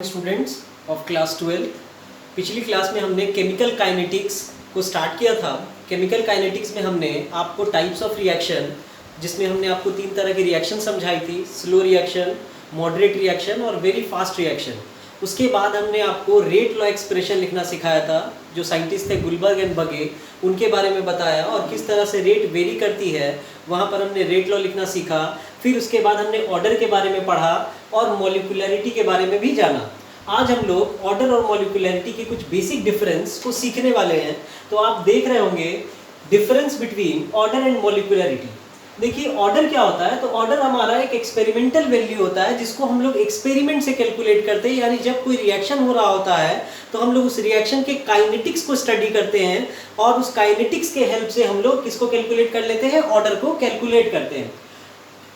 Students of class 12। पिछली class में हमने केमिकल काइनेटिक्स को स्टार्ट किया था। केमिकल काइनेटिक्स में हमने आपको टाइप्स ऑफ रिएक्शन, जिसमें हमने आपको 3 तरह की रिएक्शन समझाई थी, स्लो रिएक्शन, मॉडरेट रिएक्शन और वेरी फास्ट रिएक्शन। उसके बाद हमने आपको रेट लॉ एक्सप्रेशन लिखना सिखाया था। जो साइंटिस्ट थे गुलबर्ग एंड बगे, उनके बारे में बताया और किस तरह से रेट वेरी करती है, वहाँ पर हमने रेट लॉ लिखना सीखा। फिर उसके बाद हमने ऑर्डर के बारे में पढ़ा और मॉलिक्यूलरिटी के बारे में भी जाना। आज हम लोग ऑर्डर और मॉलिक्यूलरिटी के कुछ बेसिक डिफरेंस को सीखने वाले हैं। तो आप देख रहे होंगे difference between order and molecularity. देखिए ऑर्डर क्या होता है, तो ऑर्डर हमारा एक एक्सपेरिमेंटल वैल्यू होता है जिसको हम लोग एक्सपेरिमेंट से कैलकुलेट करते हैं। यानी जब कोई रिएक्शन हो रहा होता है तो हम लोग उस रिएक्शन के काइनेटिक्स को स्टडी करते हैं और उस काइनेटिक्स के हेल्प से हम लोग किसको कैलकुलेट कर लेते हैं, ऑर्डर को कैलकुलेट करते हैं।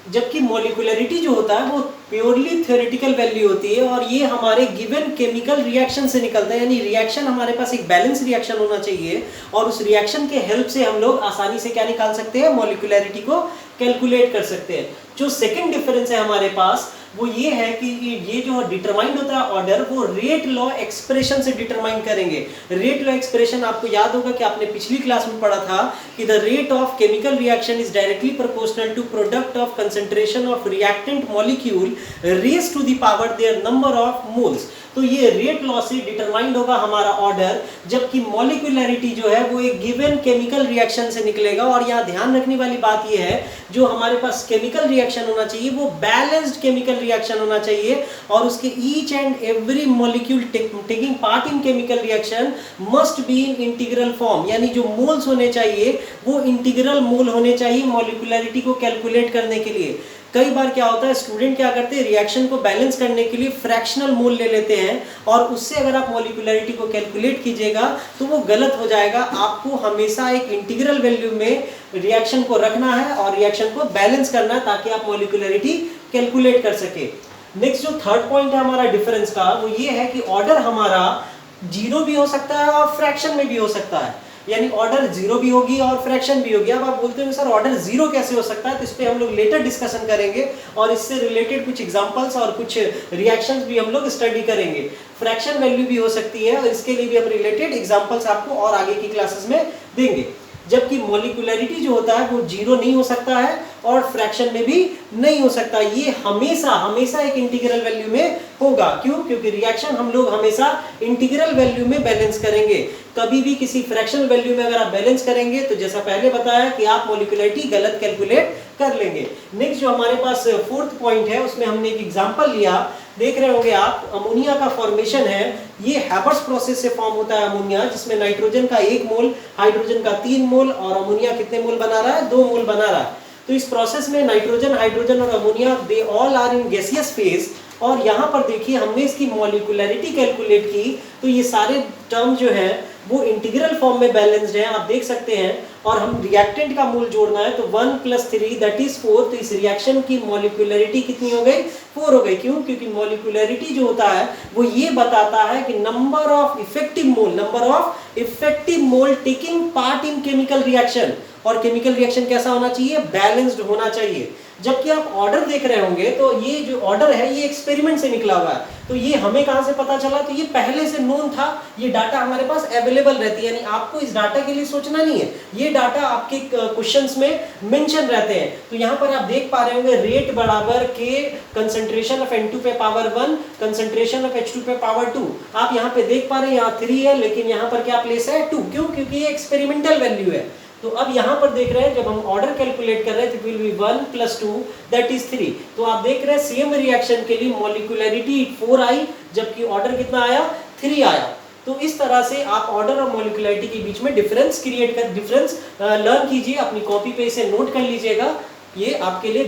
जबकि मॉलिक्यूलरिटी जो होता है वो प्योरली थ्योरेटिकल वैल्यू होती है और ये हमारे गिवन केमिकल रिएक्शन से निकलता है। यानी रिएक्शन हमारे पास एक बैलेंस रिएक्शन होना चाहिए और उस रिएक्शन के हेल्प से हम लोग आसानी से क्या निकाल सकते हैं, मॉलिक्यूलरिटी को कैलकुलेट कर सकते हैं। जो सेकंड डिफरेंस है हमारे पास वो ये है कि ये जो डिटरमाइंड होता है ऑर्डर, वो रेट लॉ एक्सप्रेशन से डिटरमाइन करेंगे। रेट लॉ एक्सप्रेशन आपको याद होगा कि आपने पिछली क्लास में पढ़ा था कि the rate of chemical reaction is directly proportional to product of concentration of reactant molecule raise to the power their number of moles. तो ये रेट लॉ से डिटरमाइंड होगा हमारा ऑर्डर, जबकि मॉलिक्यूलरिटी जो है वो एक गिवन केमिकल रिएक्शन से निकलेगा। और यहाँ ध्यान रखने वाली बात ये है, जो हमारे पास केमिकल रिएक्शन होना चाहिए वो बैलेंस्ड केमिकल रिएक्शन होना चाहिए और उसके each and every molecule taking part in chemical reaction must be in integral form. यानी जो मोल्स होने चाहिए वो इंटीग्रल मोल होने चाहिए मॉलिक्यूलरिटी को कैलकुलेट करने के लिए। कई बार क्या होता है, स्टूडेंट क्या करते हैं, रिएक्शन को बैलेंस करने के लिए फ्रैक्शनल मोल ले लेते हैं और उससे अगर आप मॉलिक्यूलरिटी को कैलकुलेट कीजिएगा तो वो गलत हो जाएगा। आपको हमेशा एक इंटीग्रल वैल्यू में रिएक्शन को रखना है और रिएक्शन को बैलेंस करना है ताकि आप मॉलिक्यूलरिटी कैलकुलेट कर सके। नेक्स्ट जो थर्ड पॉइंट है हमारा डिफरेंस का, वो ये है कि ऑर्डर हमारा जीरो भी हो सकता है और फ्रैक्शन में भी हो सकता है। यानी ऑर्डर जीरो भी होगी और फ्रैक्शन भी होगी। अब आप बोलते हो सर ऑर्डर जीरो कैसे हो सकता है, तो इस पे हम लोग लेटर डिस्कशन करेंगे और इससे रिलेटेड कुछ एग्जांपल्स और कुछ रिएक्शंस भी हम लोग स्टडी करेंगे। फ्रैक्शन वैल्यू भी हो सकती है और इसके लिए भी हम रिलेटेड एग्जांपल्स आपको और आगे की क्लासेस में देंगे। जबकि मॉलिक्यूलरिटी जो होता है वो जीरो नहीं हो सकता है और फ्रैक्शन में भी नहीं हो सकता। ये हमेशा एक इंटीग्रल वैल्यू में होगा। क्यों? क्योंकि रिएक्शन हम लोग हमेशा इंटीग्रल वैल्यू में बैलेंस करेंगे। कभी भी किसी फ्रैक्शनल वैल्यू में अगर आप बैलेंस करेंगे तो जैसा पहले बताया कि आप मॉलिक्यूलरिटी गलत कैलकुलेट कर लेंगे। नेक्स्ट जो हमारे पास फोर्थ पॉइंट है उसमें हमने एक एग्जांपल लिया। देख रहे होंगे आप, अमोनिया का फॉर्मेशन है। ये हैबर्स प्रोसेस से फॉर्म होता है अमोनिया, जिसमें नाइट्रोजन का 1 मोल, हाइड्रोजन का 3 मोल और अमोनिया कितने मोल बना रहा है, 2 मोल बना रहा है। तो इस प्रोसेस में नाइट्रोजन, हाइड्रोजन और ammonia they all are in gaseous phase. और यहाँ पर देखिए हमने इसकी मॉलिक्यूलरिटी कैलकुलेट की तो ये सारे टर्म जो है वो इंटीग्रल फॉर्म में बैलेंस्ड है, आप देख सकते हैं। और हम रिएक्टेंट का मोल जोड़ना है तो 1 + 3 दैट इज 4। तो इस रिएक्शन की मॉलिक्यूलरिटी कितनी हो गई, 4 हो गई। क्यों? क्योंकि मॉलिक्यूलरिटी जो होता है वो ये बताता है कि number of effective mole taking part in chemical reaction. और केमिकल रिएक्शन कैसा होना चाहिए, बैलेंस्ड होना चाहिए। जबकि आप ऑर्डर देख रहे होंगे तो ये जो ऑर्डर है ये एक्सपेरिमेंट से निकला हुआ है। तो ये हमें कहां से पता चला, तो ये पहले से नोन था। ये डाटा हमारे पास अवेलेबल रहती है, यानी आपको इस डाटा के लिए सोचना नहीं है। ये डाटा आपके क्वेश्चंस में मेंशन रहते हैं। तो यहाँ पर आप देख पा रहे होंगे रेट बराबर के कंसंट्रेशन ऑफ N2 पे पावर 1, कंसंट्रेशन ऑफ H2 पे पावर 2। आप यहाँ पे देख पा रहे हैं यहाँ 3 है, लेकिन यहाँ पर क्या प्लेस है, 2। क्यों? क्योंकि ये एक्सपेरिमेंटल वैल्यू है। तो अब यहाँ पर देख रहे हैं जब हम ऑर्डर कैलकुलेट कर रहे हैं तो विल बी 1 + 2 दैट इज 3। तो आप देख रहे हैं सेम रिएक्शन के लिए मॉलिक्यूलरिटी 4 आई, जबकि ऑर्डर कितना आया, 3 आया। तो इस तरह से आप ऑर्डर और मॉलिक्यूलरिटी के बीच में डिफरेंस लर्न कीजिए। अपनी कॉपी पे इसे नोट कर लीजिएगा, ये आपके लिए